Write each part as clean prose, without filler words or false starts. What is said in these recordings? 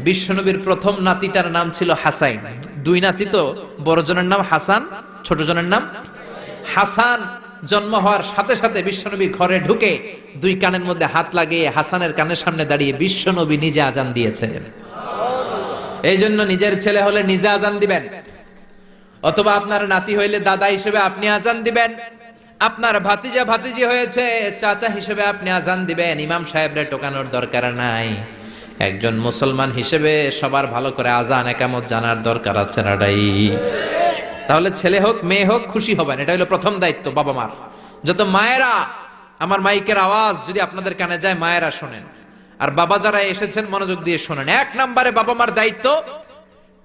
বিশ্বনবীর প্রথম নাতিটার নাম ছিল হাসাইন। দুই নাতি তো, বড় জনের নাম হাসান, ছোট জনের নাম হাসান। জন্ম হওয়ার সাথে সাথে বিশ্বনবী ঘরে ঢুকে দুই কানের মধ্যে হাত লাগিয়ে হাসানের কানের সামনে দাঁড়িয়ে বিশ্বনবী নিজে আজান দিয়েছেন। এই জন্য নিজের ছেলে হলে নিজে আজান দিবেন, অথবা আপনার নাতি হইলে দাদা হিসেবে আপনি আজান দিবেন, আপনার ভাতিজা ভাতিজি হয়েছে চাচা হিসেবে আপনি আজান দিবেন। ইমাম সাহেবরে টোকানোর দরকার নাই। একজন মুসলমান হিসেবে সবার ভালো করে আজান একামত জানার দরকার আছে না? তাহলে ছেলে হোক মেয়ে হোক খুশি হবেন। এটা হলো প্রথম দায়িত্ব বাবা মার। যত মায়েরা, আমার মাইকের আওয়াজ যদি আপনাদের কানে যায়, মায়েরা শোনেন, আর বাবা যারা এসেছেন মনোযোগ দিয়ে শোনেন। এক নম্বরে বাবা মার দায়িত্ব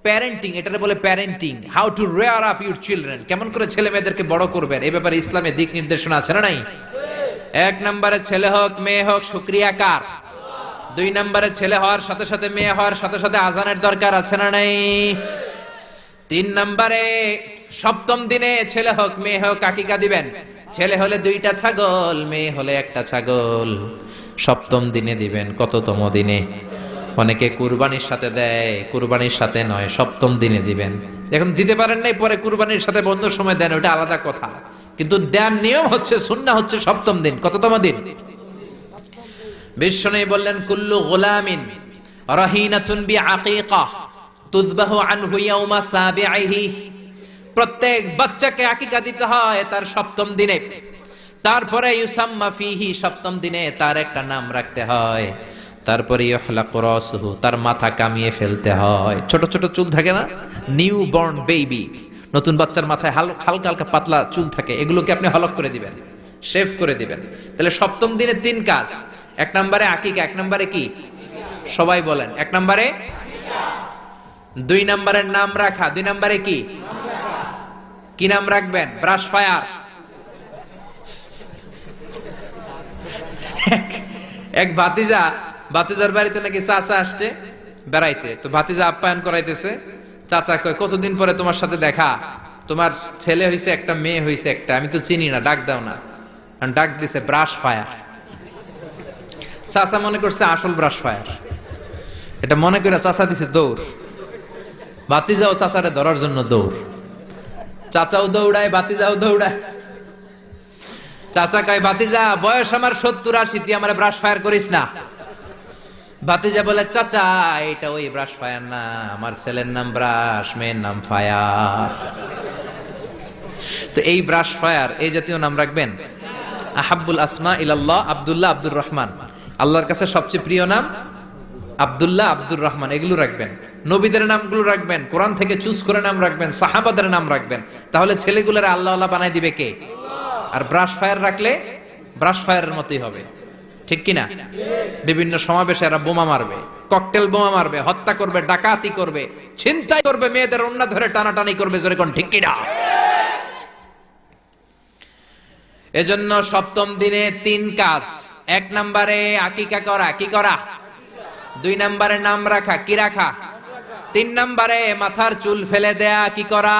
প্যারেন্টিং। এটারে বলে parenting, how to rare up your children. কেমন করে ছেলে মেয়েদেরকে বড় করবেন, এই ব্যাপারে ইসলামে দিক নির্দেশনা আছে না নাই? এক নম্বরে ছেলে হোক মেয়ে হোক শুকরিয়া কার? দুই নম্বরে ছেলে হওয়ার সাথে সাথে মেয়ে হওয়ার সাথে সাথে আজানের দরকার আছে না নাই? তিন নম্বরে সপ্তম দিনে ছেলে হোক মেয়ে হোক আকিকা দিবেন। ছেলে হলে 2টা ছাগল, মেয়ে হলে 1টা ছাগল। সপ্তম দিনে দিবেন। কততম দিনে? অনেকে কুরবানির সাথে দেয়, কুরবানির সাথে নয়, সপ্তম দিনে দিবেন। এখন দিতে পারেন নাই, পরে কুরবানির সাথে বন্ধ সময় দেন, ওটা আলাদা কথা, কিন্তু দেন নিয়ম হচ্ছে, সুন্নাহ হচ্ছে সপ্তম দিন। কততম দিন? বিশ্বনবী বললেন কুল্লু গুলামিন রাহিনাতুন বিআকিকাহ তুযবাহু আনহু ইয়াওমা সাবিহি। প্রত্যেক বাচ্চাকে আকিকা দিতে হয় তার সপ্তম দিনে। তারপরে ইউসাম্মা ফিহি, সপ্তম দিনে তার একটা নাম রাখতে হয়। তারপরে ইহলাকু রাসুহু, তার মাথা কামিয়ে ফেলতে হয়। ছোট ছোট চুল থাকে না, নিউ বর্ন বেবি, নতুন বাচ্চার মাথায় হালকা হালকা পাতলা চুল থাকে, এগুলোকে আপনি হলক করে দিবেন, শেভ করে দিবেন। তাহলে সপ্তম দিনে 3 কাজ। এক নম্বরে আকিকা। এক নম্বরে কি? সবাই বলেন। এক নম্বরে আকিকা। 2 নম্বরের নাম রাখা। 2 নম্বরে কি? কি নাম রাখবেন? Brush fire. এক ভাতিজার বাড়িতে নাকি চাচা আসছে বেড়াইতে, তো ভাতিজা আপ্যায়ন করাইতেছে। চাচা কয়, কতদিন পরে তোমার সাথে দেখা, তোমার ছেলে হইছে একটা, মেয়ে হইছে একটা, আমি তো চিনি না, ডাক দাও না। ডাক দিছে ব্রাশ ফায়ার। চাচা মনে করছে আসল ব্রাশ ফায়ার, এটা মনে করে চাচা দিছে দৌড়। ভাতিজাও চাচারে ধরার জন্য দৌড়। চাচাও দৌড়ায়, ভাতিজাও দৌড়ায়। চাচা কয়, ভাতিজা বয়স আমার 70-80, তুই আমার ব্রাশ ফায়ার করিস না। ভাতিজা বলে, চাচা এটা ওই ব্রাশ ফায়ার না, আমার ছেলের নাম ব্রাশ, মেয়ের নাম ফায়ার। তো এই ব্রাশ ফায়ার, এই জাতীয় নাম রাখবেন। আহাব্বুল আসমা ইলাল্লাহ আব্দুল্লাহ, আব্দুর রহমান। আল্লাহর কাছে সবচেয়ে প্রিয় নাম আব্দুল্লাহ, আব্দুর রহমান, এগুলো রাখবেন। নবীদের নামগুলো রাখবেন, কোরআন থেকে চুজ করে নাম রাখবেন, সাহাবাদের নাম রাখবেন। তাহলে ছেলেগুলোর আল্লাহ আল্লাহ বানাই দিবে কে? আর ব্রাশ ফায়ার রাখলে ব্রাশ ফায়ারের মতোই হবে, ঠিক কিনা? বিভিন্ন সমাবেশে এরা বোমা মারবে, ককটেল বোমা মারবে, হত্যা করবে, ডাকাতি করবে, ছিনতাই করবে, মেয়েদের ওন্না ধরে টানাটানি করবে, জোরে কোন ঠিক কিনা? এজন্য সপ্তম দিনে 3 কাজ। 1 নম্বরে আকিকা করা। কি করা? 2 নম্বরে নাম রাখা। কি রাখা? 3 নম্বরে মাথার চুল ফেলে দেয়া। কি করা?